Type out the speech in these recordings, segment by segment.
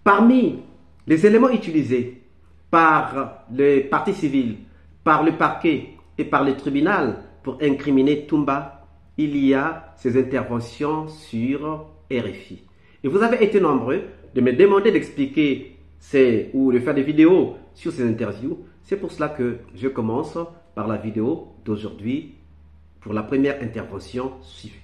Parmi les éléments utilisés par les parties civiles, par le parquet et par le tribunal pour incriminer Toumba, il y a ces interventions sur RFI. Et vous avez été nombreux de me demander d'expliquer ou de faire des vidéos sur ces interviews. C'est pour cela que je commence par la vidéo d'aujourd'hui pour la première intervention suivie.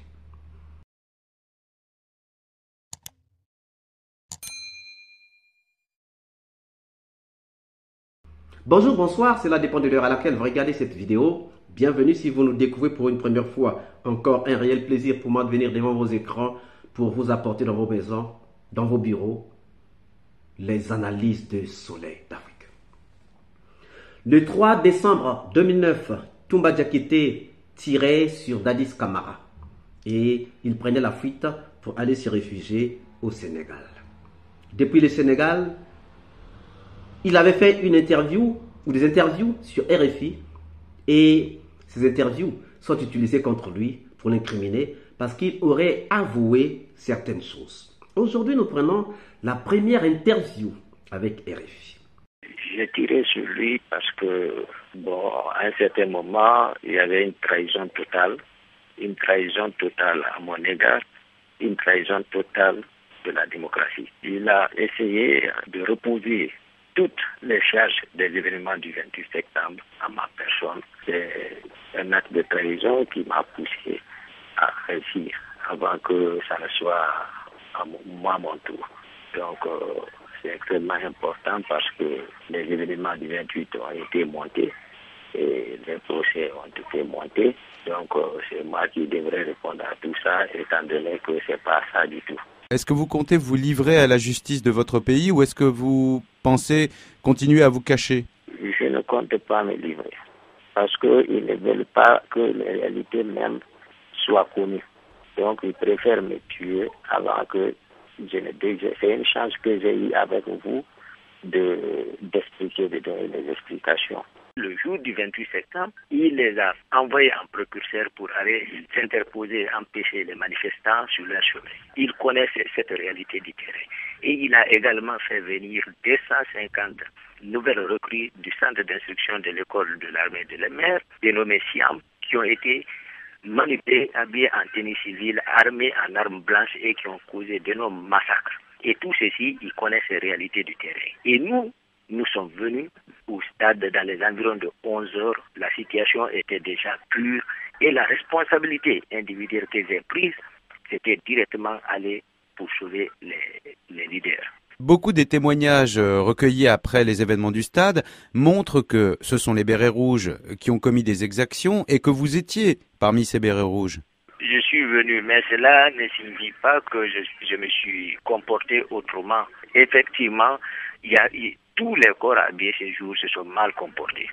Bonjour, bonsoir, cela dépend de l'heure à laquelle vous regardez cette vidéo. Bienvenue si vous nous découvrez pour une première fois. Encore un réel plaisir pour moi de venir devant vos écrans pour vous apporter dans vos maisons, dans vos bureaux, les analyses de soleil d'Afrique. Le 3 décembre 2009, Toumba Diakité tirait sur Dadis Camara et il prenait la fuite pour aller se réfugier au Sénégal. Depuis le Sénégal, il avait fait une interview ou des interviews sur RFI et ces interviews sont utilisées contre lui pour l'incriminer parce qu'il aurait avoué certaines choses. Aujourd'hui, nous prenons la première interview avec RFI. J'ai tiré sur lui parce que, à un certain moment, il y avait une trahison totale à mon égard, une trahison totale de la démocratie. Il a essayé de reposer toutes les charges des événements du 28 septembre à ma personne. C'est un acte de trahison qui m'a poussé à réussir avant que ça ne soit à mon tour. Donc, c'est extrêmement important parce que les événements du 28 ont été montés et les procès ont été montés. Donc, c'est moi qui devrais répondre à tout ça, étant donné que c'est pas ça du tout. Est-ce que vous comptez vous livrer à la justice de votre pays ou est-ce que vous pensez continuer à vous cacher? Je ne compte pas me livrer parce qu'ils ne veulent pas que les réalités même soient connues. Donc, ils préfèrent me tuer avant que je ne dise. C'est une chance que j'ai eue avec vous d'expliquer, de donner des explications. Le jour du 28 septembre, il les a envoyés en précurseur pour aller s'interposer, empêcher les manifestants sur leur chemin. Il connaît cette réalité du terrain. Et il a également fait venir 250 nouvelles recrues du centre d'instruction de l'école de l'armée de la mer, dénommé SIAM, qui ont été manipulés, habillés en tenue civile, armés en armes blanches et qui ont causé d'énormes massacres. Et tout ceci, ils connaissent les réalités du terrain. Et nous sommes venus au stade dans les environs de 11 heures. La situation était déjà pure et la responsabilité individuelle que j'ai prise, c'était directement aller pour sauver les leaders. Beaucoup des témoignages recueillis après les événements du stade montrent que ce sont les bérets rouges qui ont commis des exactions et que vous étiez parmi ces bérets rouges. Je suis venu, mais cela ne signifie pas que je me suis comporté autrement. Effectivement, tous les corps habillés ce jour se sont mal comportés.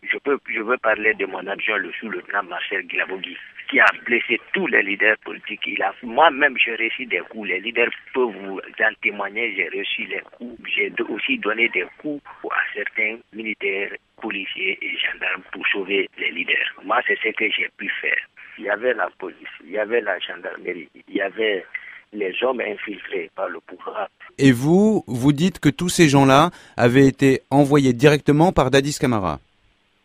Je veux parler de mon adjoint, le sous-lieutenant Marcel Guilabogui, qui a blessé tous les leaders politiques. Moi-même, j'ai reçu des coups. Les leaders peuvent vous en témoigner. J'ai reçu les coups. J'ai aussi donné des coups à certains militaires, policiers et gendarmes pour sauver les leaders. Moi, c'est ce que j'ai pu faire. Il y avait la police, il y avait la gendarmerie, il y avait les hommes infiltrés par le pouvoir. Et vous dites que tous ces gens-là avaient été envoyés directement par Dadis Camara?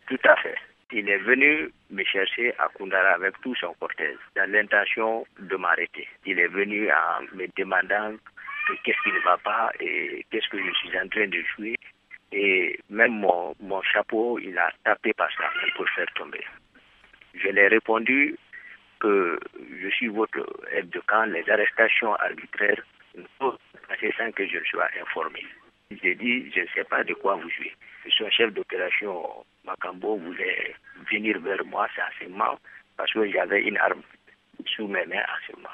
Tout à fait. Il est venu me chercher à Koundara avec tout son cortège, dans l'intention de m'arrêter. Il est venu en me demandant qu'est-ce qui ne va pas et qu'est-ce que je suis en train de jouer. Et même mon chapeau, il a tapé par sa main pour faire tomber. Je l'ai répondu que je suis votre aide de camp, les arrestations arbitraires ne peuvent passer sans que je sois informé. J'ai dit, je ne sais pas de quoi vous jouez. Je suis un chef d'opération Macambo, voulait venir vers moi, c'est à ce moment, parce que j'avais une arme sous mes mains à ce moment.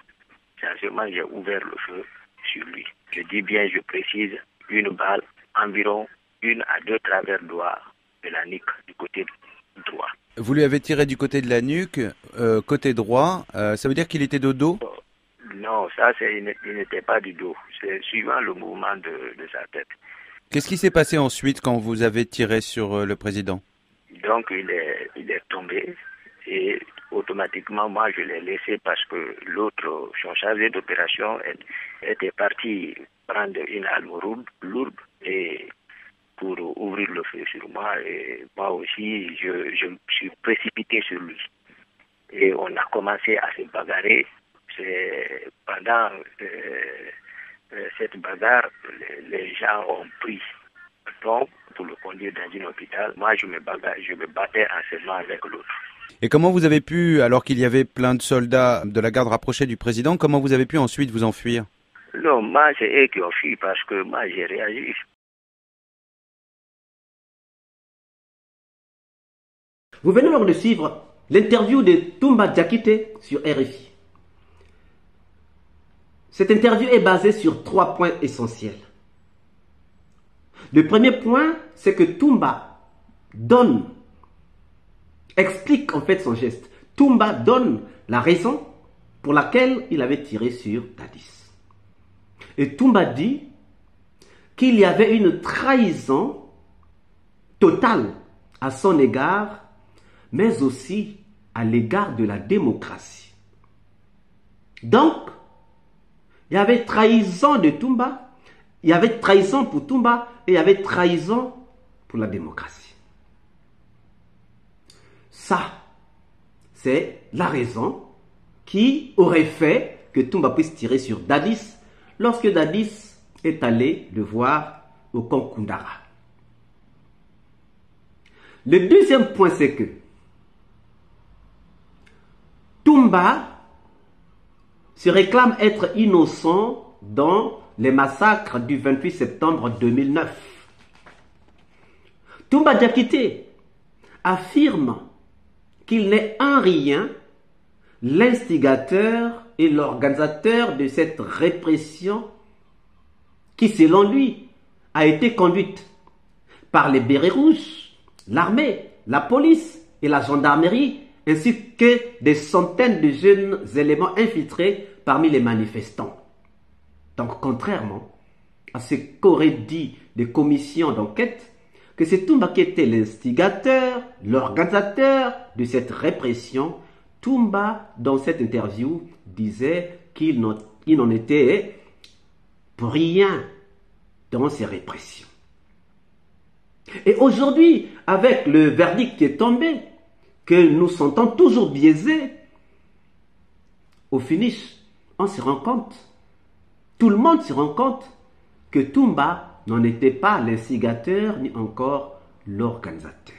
C'est à ce moment que j'ai ouvert le feu sur lui. Je dis bien, je précise, une balle, environ 1 à 2 travers doigts de la nuque du côté droit. Vous lui avez tiré du côté de la nuque, côté droit. Ça veut dire qu'il était de dos? Non, ça, il n'était pas du dos. C'est suivant le mouvement de sa tête. Qu'est-ce qui s'est passé ensuite quand vous avez tiré sur le président? Donc, il est tombé et automatiquement, moi, je l'ai laissé parce que l'autre, son chargé d'opération, était parti prendre une arme lourde et pour ouvrir le feu sur moi. Et moi aussi, je me suis précipité sur lui. Et on a commencé à se bagarrer. C'est pendant cette bagarre, les gens ont pris donc pour le conduire dans un hôpital. Moi, je me battais seulement avec l'autre. Et comment vous avez pu, alors qu'il y avait plein de soldats de la garde rapprochée du président, comment vous avez pu ensuite vous enfuir? Non, moi, c'est eux qui ont fui parce que moi, j'ai réagi. Vous venez donc de suivre l'interview de Toumba Diakité sur RFI. Cette interview est basée sur 3 points essentiels. Le premier point, c'est que Toumba explique en fait son geste. Toumba donne la raison pour laquelle il avait tiré sur Dadis. Et Toumba dit qu'il y avait une trahison totale à son égard, mais aussi à l'égard de la démocratie. Donc, il y avait trahison de Toumba, il y avait trahison pour Toumba et il y avait trahison pour la démocratie. Ça, c'est la raison qui aurait fait que Toumba puisse tirer sur Dadis lorsque Dadis est allé le voir au camp Koundara. Le deuxième point, c'est que Toumba se réclame être innocent dans les massacres du 28 septembre 2009. Toumba Diakité affirme qu'il n'est en rien l'instigateur et l'organisateur de cette répression qui, selon lui, a été conduite par les bérets rouges, l'armée, la police et la gendarmerie, ainsi que des centaines de jeunes éléments infiltrés parmi les manifestants. Donc, contrairement à ce qu'auraient dit des commissions d'enquête, que c'est Toumba qui était l'instigateur, l'organisateur de cette répression, Toumba, dans cette interview, disait qu'il n'en était pour rien dans ces répressions. Et aujourd'hui, avec le verdict qui est tombé, que nous sentons toujours biaisés, au finish, on se rend compte, tout le monde se rend compte que Toumba n'en était pas l'instigateur ni encore l'organisateur.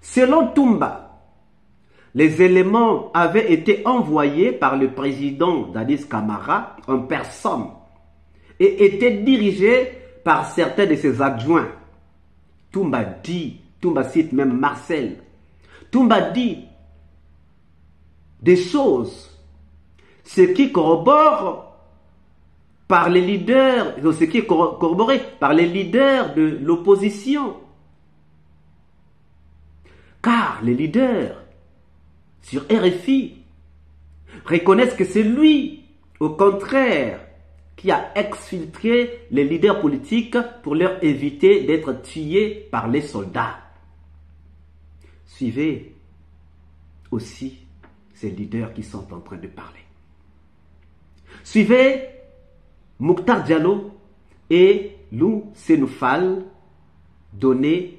Selon Toumba, les éléments avaient été envoyés par le président Dadis Camara en personne et étaient dirigés par certains de ses adjoints. Toumba cite même Marcel. Toumba dit des choses, ce qui corrobore par les leaders, ce qui est corroboré par les leaders de l'opposition. Car les leaders sur RFI reconnaissent que c'est lui, au contraire, qui a exfiltré les leaders politiques pour leur éviter d'être tués par les soldats. Suivez aussi ces leaders qui sont en train de parler. Suivez Mokhtar Diallo et Lou Senoufal donner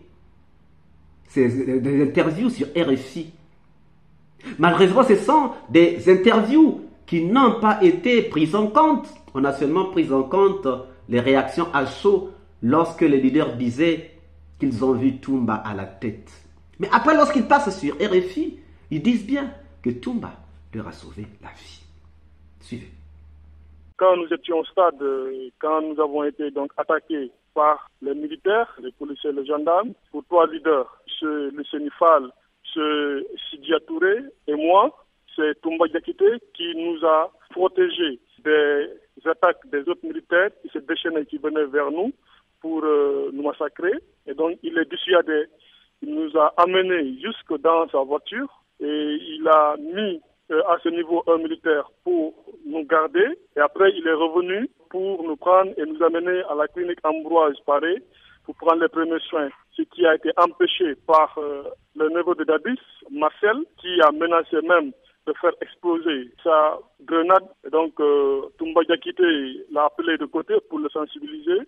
des interviews sur RFI. Malheureusement, ce sont des interviews qui n'ont pas été prises en compte. On a seulement pris en compte les réactions à chaud lorsque les leaders disaient qu'ils ont vu Toumba à la tête. Mais après, lorsqu'ils passent sur RFI, ils disent bien que Toumba leur a sauvé la vie. Suivez. Quand nous étions au stade, quand nous avons été donc attaqués par les militaires, les policiers, les gendarmes, pour 3 leaders, le Sénifal, Sidia Touré et moi, c'est Toumba Diakité qui nous a protégés des attaques des autres militaires qui se déchaînaient, qui venaient vers nous pour nous massacrer. Et donc il est dissuadé, il nous a amenés jusque dans sa voiture et il a mis à ce niveau un militaire pour nous garder. Et après il est revenu pour nous prendre et nous amener à la clinique Ambroise Paré pour prendre les premiers soins. Ce qui a été empêché par le neveu de Dadis, Marcel, qui a menacé même de faire exploser sa grenade. Et donc, Toumba Diakité l'a appelé de côté pour le sensibiliser.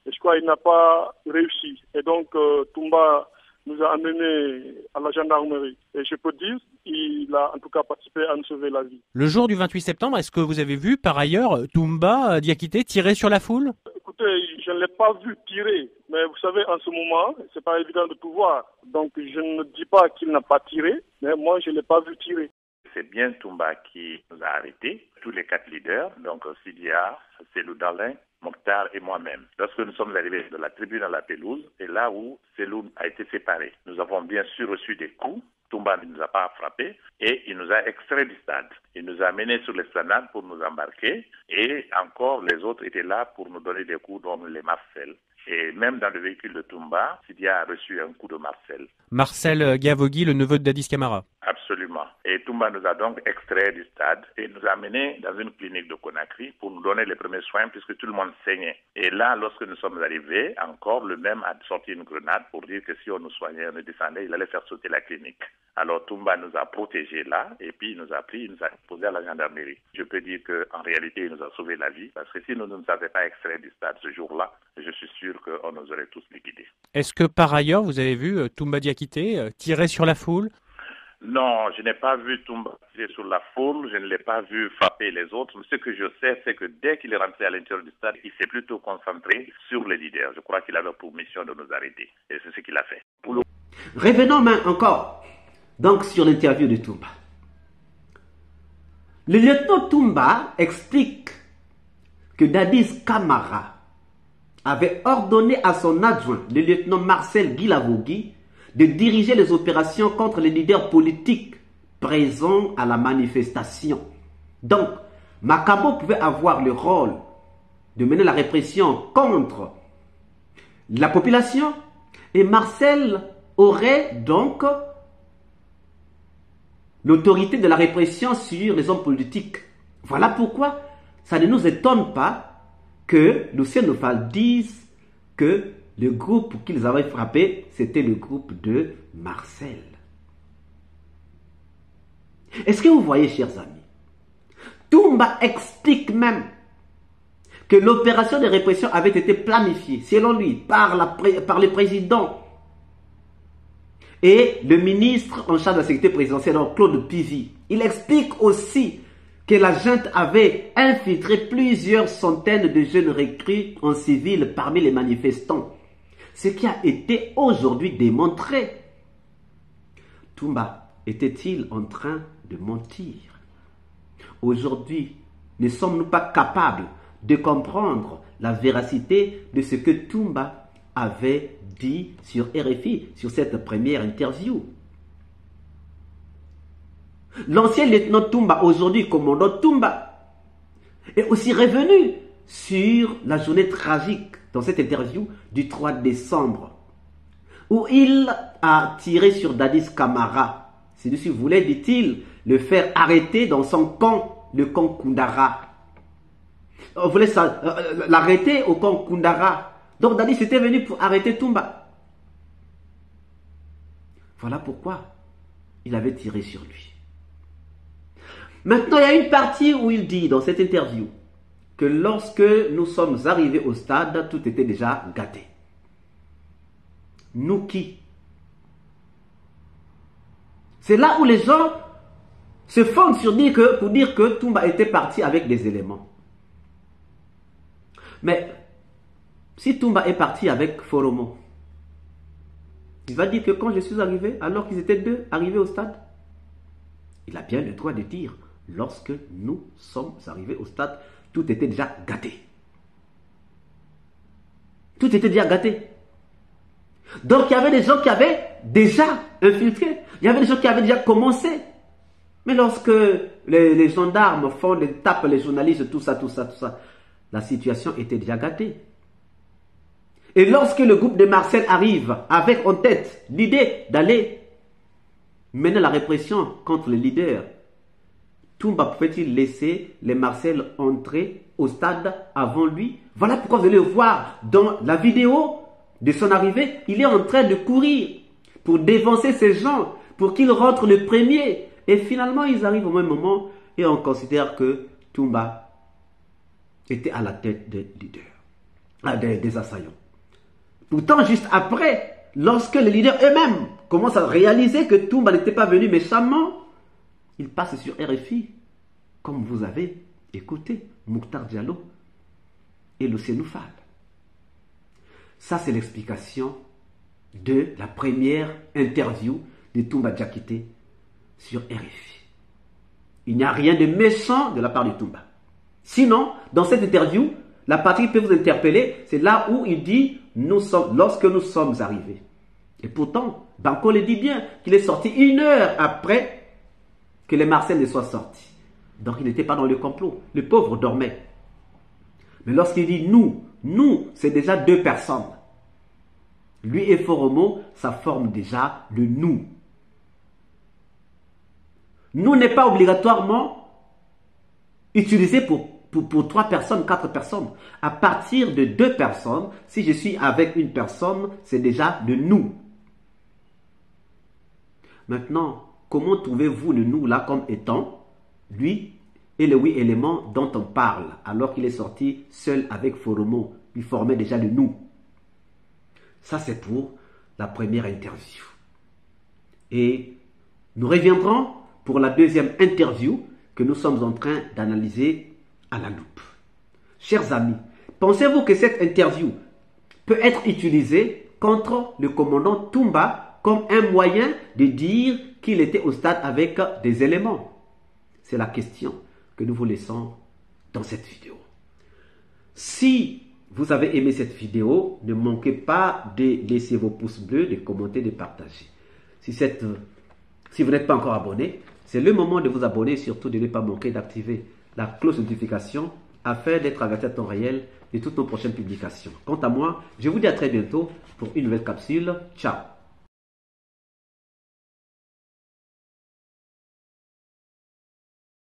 Et je crois qu'il n'a pas réussi. Et donc, Toumba nous a amenés à la gendarmerie. Et je peux dire, il a en tout cas participé à nous sauver la vie. Le jour du 28 septembre, est-ce que vous avez vu par ailleurs Toumba Diakité tirer sur la foule? Écoutez, je ne l'ai pas vu tirer. Mais vous savez, en ce moment, c'est pas évident de tout voir. Donc, je ne dis pas qu'il n'a pas tiré, mais moi, je ne l'ai pas vu tirer. C'est bien Toumba qui nous a arrêtés, tous les 4 leaders, donc Sidia, Selou Dalin, Mokhtar et moi-même. Lorsque nous sommes arrivés de la tribune à la pelouse, c'est là où Selou a été séparé. Nous avons bien sûr reçu des coups. Toumba ne nous a pas frappés et il nous a extraits du stade. Il nous a menés sur l'esplanade pour nous embarquer et encore les autres étaient là pour nous donner des coups dont les Marcel. Et même dans le véhicule de Toumba, Sidia a reçu un coup de Marcel. Marcel Gavogui, le neveu de Dadis Camara. Absolument. Et Toumba nous a donc extrait du stade et nous a menés dans une clinique de Conakry pour nous donner les premiers soins puisque tout le monde saignait. Et là, lorsque nous sommes arrivés, encore le même a sorti une grenade pour dire que si on nous soignait, on nous descendait, il allait faire sauter la clinique. Alors Toumba nous a protégés là et puis il nous a pris, il nous a posé à la gendarmerie. Je peux dire qu'en réalité, il nous a sauvé la vie parce que si nous ne nous avions pas extrait du stade ce jour-là, je suis sûr qu'on nous aurait tous liquidés. Est-ce que par ailleurs, vous avez vu Toumba Diakité tirer sur la foule? Non, je n'ai pas vu Toumba tirer sur la foule, je ne l'ai pas vu frapper les autres. Ce que je sais, c'est que dès qu'il est rentré à l'intérieur du stade, il s'est plutôt concentré sur les leaders. Je crois qu'il avait pour mission de nous arrêter. Et c'est ce qu'il a fait. Revenons encore donc sur l'interview de Toumba. Le lieutenant Toumba explique que Dadis Camara avait ordonné à son adjoint, le lieutenant Marcel Guilavogui, de diriger les opérations contre les leaders politiques présents à la manifestation. Donc, Macabo pouvait avoir le rôle de mener la répression contre la population et Marcel aurait donc l'autorité de la répression sur les hommes politiques. Voilà pourquoi ça ne nous étonne pas que Lucien Nofal dise que le groupe qu'ils avaient frappé, c'était le groupe de Marcel. Est-ce que vous voyez, chers amis, Toumba explique même que l'opération de répression avait été planifiée, selon lui, par le président et le ministre en charge de la sécurité présidentielle, Claude Pivy. Il explique aussi que la junte avait infiltré plusieurs centaines de jeunes recrues en civil parmi les manifestants. Ce qui a été aujourd'hui démontré. Toumba était-il en train de mentir? Aujourd'hui, ne sommes-nous pas capables de comprendre la véracité de ce que Toumba avait dit sur RFI, sur cette première interview? L'ancien lieutenant Toumba, aujourd'hui commandant Toumba, est aussi revenu sur la journée tragique dans cette interview du 3 décembre, où il a tiré sur Dadis Camara. Celui-ci voulait, dit-il, le faire arrêter dans son camp, le camp Koundara. On voulait l'arrêter au camp Koundara. Donc Dadis était venu pour arrêter Toumba. Voilà pourquoi il avait tiré sur lui. Maintenant, il y a une partie où il dit dans cette interview que lorsque nous sommes arrivés au stade, tout était déjà gâté. Nous qui? C'est là où les gens se fondent pour dire que Toumba était parti avec des éléments. Mais si Toumba est parti avec Foromo, il va dire que quand je suis arrivé, alors qu'ils étaient deux arrivés au stade, il a bien le droit de dire, lorsque nous sommes arrivés au stade, tout était déjà gâté. Tout était déjà gâté. Donc il y avait des gens qui avaient déjà infiltré. Il y avait des gens qui avaient déjà commencé. Mais lorsque les gendarmes tapent les journalistes, tout ça, la situation était déjà gâtée. Et lorsque le groupe de Marcel arrive avec en tête l'idée d'aller mener la répression contre les leaders, Toumba pouvait-il laisser les Marcel entrer au stade avant lui? Voilà pourquoi vous allez voir dans la vidéo de son arrivée, il est en train de courir pour dévancer ces gens, pour qu'ils rentrent le premier Et finalement, ils arrivent au même moment et on considère que Toumba était à la tête des leaders, des assaillants. Pourtant, juste après, lorsque les leaders eux-mêmes commencent à réaliser que Toumba n'était pas venu méchamment, ils passent sur RFI, comme vous avez écouté Mokhtar Diallo et l'Océanu Fall. Ça, c'est l'explication de la première interview de Toumba Diakité sur RFI. Il n'y a rien de méchant de la part de Toumba. Sinon, dans cette interview, la partie qui peut vous interpeller, c'est là où il dit lorsque nous sommes arrivés. Et pourtant, Banco le dit bien, qu'il est sorti 1 heure après que les Marseillais soient sortis. Donc il n'était pas dans le complot. Le pauvre dormait. Mais lorsqu'il dit nous, c'est déjà 2 personnes. Lui et Foromo, ça forme déjà le nous. Nous n'est pas obligatoirement utilisé pour 3 personnes, 4 personnes. À partir de 2 personnes, si je suis avec une personne, c'est déjà le nous. Maintenant, comment trouvez-vous le nous là comme étant lui et les 8 éléments dont on parle, alors qu'il est sorti seul avec Foromo, il formait déjà le nous. Ça, c'est pour la première interview. Et nous reviendrons pour la deuxième interview que nous sommes en train d'analyser à la loupe. Chers amis, pensez-vous que cette interview peut être utilisée contre le commandant Toumba comme un moyen de dire qu'il était au stade avec des éléments? C'est la question que nous vous laissons dans cette vidéo. Si vous avez aimé cette vidéo, ne manquez pas de laisser vos pouces bleus, de commenter, de partager. Si vous n'êtes pas encore abonné, c'est le moment de vous abonner et surtout de ne pas manquer d'activer la cloche de notification afin d'être averti à temps réel de toutes nos prochaines publications. Quant à moi, je vous dis à très bientôt pour une nouvelle capsule. Ciao!